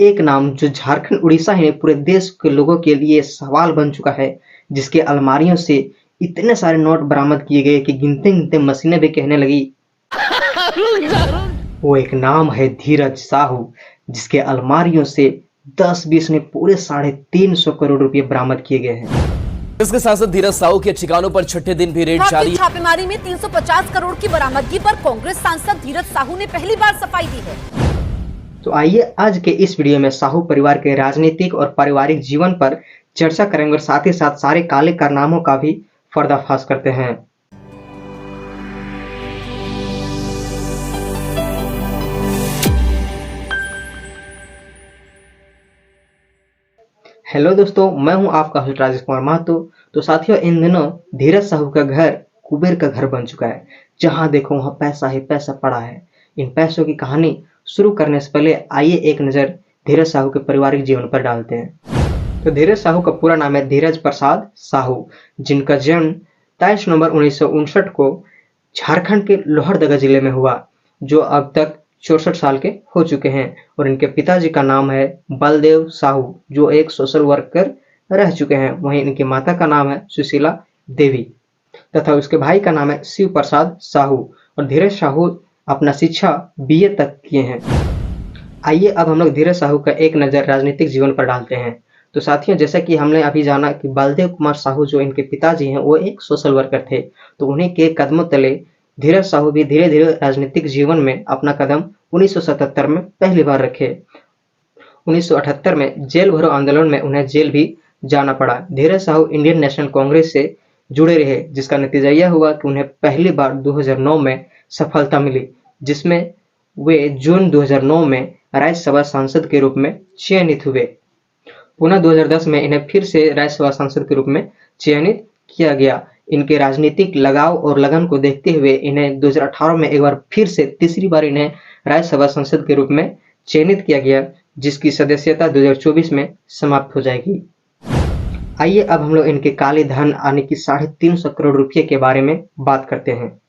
एक नाम जो झारखंड, उड़ीसा ही नहीं पूरे देश के लोगों के लिए सवाल बन चुका है, जिसके अलमारियों से इतने सारे नोट बरामद किए गए कि गिनते-गिनते मशीनें भी कहने लगी। वो एक नाम है धीरज साहू, जिसके अलमारियों से 10-20 में पूरे 350 करोड़ रुपए बरामद किए गए हैं। इसके साथ साथ धीरज साहू के ठिकानों पर छठे दिन भी रेड जारी। छापेमारी में 350 करोड़ की बरामदगी पर कांग्रेस सांसद धीरज साहू ने पहली बार सफाई दी है। तो आइए आज के इस वीडियो में साहू परिवार के राजनीतिक और पारिवारिक जीवन पर चर्चा करेंगे और साथ ही साथ सारे काले कारनामों का भी पर्दाफाश करते हैं। हेलो दोस्तों, मैं हूं आपका होस्ट राजेश कुमार महतो। तो साथियों, इन दिनों धीरज साहू का घर कुबेर का घर बन चुका है। जहां देखो वहां पैसा ही पैसा पड़ा है। इन पैसों की कहानी शुरू करने से पहले आइए एक नज़र धीरज साहू के पारिवारिक जीवन पर डालते हैं। तो धीरज साहू का पूरा नाम है धीरज प्रसाद साहू, जिनका जन्म 23 नवंबर 1959 को झारखंड के लोहरदगा जिले में हुआ, जो अब तक 64 साल के हो चुके हैं। और इनके पिताजी का नाम है बलदेव साहू, जो एक सोशल वर्कर रह चुके हैं। वहीं इनकी माता का नाम है सुशीला देवी तथा उसके भाई का नाम है शिव प्रसाद साहू। और धीरज साहू अपना शिक्षा बीए तक किए हैं। आइए अब हम लोग धीरज साहू का एक नज़र राजनीतिक जीवन पर डालते हैं। तो साथियों, जैसा कि हमने अभी जाना कि बलदेव कुमार साहू जो इनके पिताजी हैं वो एक सोशल वर्कर थे, तो उन्हीं के कदमों तले धीरज साहू भी धीरे धीरे राजनीतिक जीवन में अपना कदम 1977 में पहली बार रखे। 1978 में जेल भरो आंदोलन में उन्हें जेल भी जाना पड़ा। धीरज साहू इंडियन नेशनल कांग्रेस से जुड़े रहे, जिसका नतीजा यह हुआ कि उन्हें पहली बार 2009 में सफलता मिली, जिसमें वे जून 2009 में राज्यसभा सांसद के रूप में चयनित हुए। पुनः 2010 में इन्हें फिर से राज्यसभा सांसद के रूप में चयनित किया गया। इनके राजनीतिक लगाव और लगन को देखते हुए इन्हें 2018 में एक बार फिर से तीसरी बार इन्हें राज्यसभा सांसद के रूप में चयनित किया गया, जिसकी सदस्यता 2024 में समाप्त हो जाएगी। आइए अब हम लोग इनके काले धन आने की 350 करोड़ रुपये के बारे में बात करते हैं।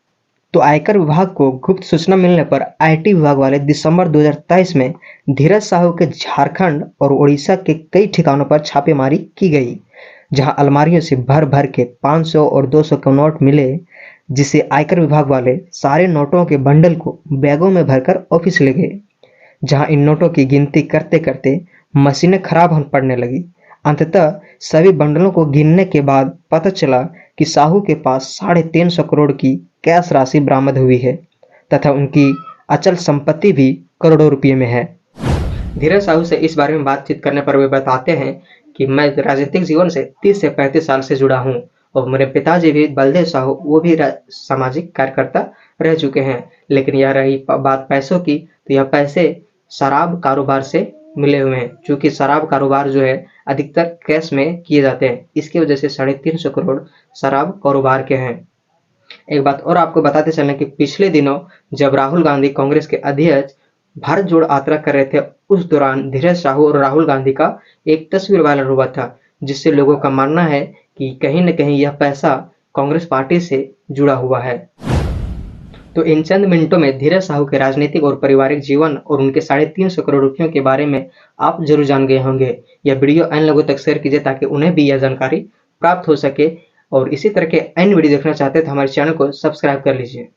तो आयकर विभाग को गुप्त सूचना मिलने पर आईटी विभाग वाले दिसंबर 2023 में धीरज साहू के झारखंड और उड़ीसा के कई ठिकानों पर छापेमारी की गई, जहां अलमारियों से भर भर के 500 और 200 के नोट मिले, जिसे आयकर विभाग वाले सारे नोटों के बंडल को बैगों में भरकर ऑफिस ले गए, जहां इन नोटों की गिनती करते करते मशीनें खराब होने पड़ने लगी। अंततः सभी बंडलों को गिनने के बाद पता चला कि साहू के पास 350 करोड़ की कैश राशि बरामद हुई है तथा उनकी अचल संपत्ति भी करोड़ों रुपये में है। धीरज साहू से इस बारे में बातचीत करने पर वे बताते हैं कि मैं राजनीतिक जीवन से 30 से 35 साल से जुड़ा हूं और मेरे पिताजी भी बलदेव साहू वो भी सामाजिक कार्यकर्ता रह चुके हैं। लेकिन यह रही बात पैसों की, तो यह पैसे शराब कारोबार से मिले हुए हैं, क्योंकि शराब कारोबार जो है अधिकतर कैश में किए जाते हैं। इसकी वजह से 350 करोड़ शराब कारोबार के हैं। एक बात और आपको बताते चलें कि पिछले दिनों जब राहुल गांधी कांग्रेस के अध्यक्ष भारत जोड़ो यात्रा कर रहे थे, उस दौरान धीरज साहू और राहुल गांधी का एक तस्वीर वायरल हुआ था, जिससे लोगों का मानना है कि कहीं न कहीं यह पैसा कांग्रेस पार्टी से जुड़ा हुआ है। तो इन चंद मिनटों में धीरज साहू के राजनीतिक और पारिवारिक जीवन और उनके 350 करोड़ रुपयों के बारे में आप जरूर जान गए होंगे। यह वीडियो अन्य लोगों तक शेयर कीजिए ताकि उन्हें भी यह जानकारी प्राप्त हो सके। और इसी तरह के अन्य वीडियो देखना चाहते हैं तो हमारे चैनल को सब्सक्राइब कर लीजिए।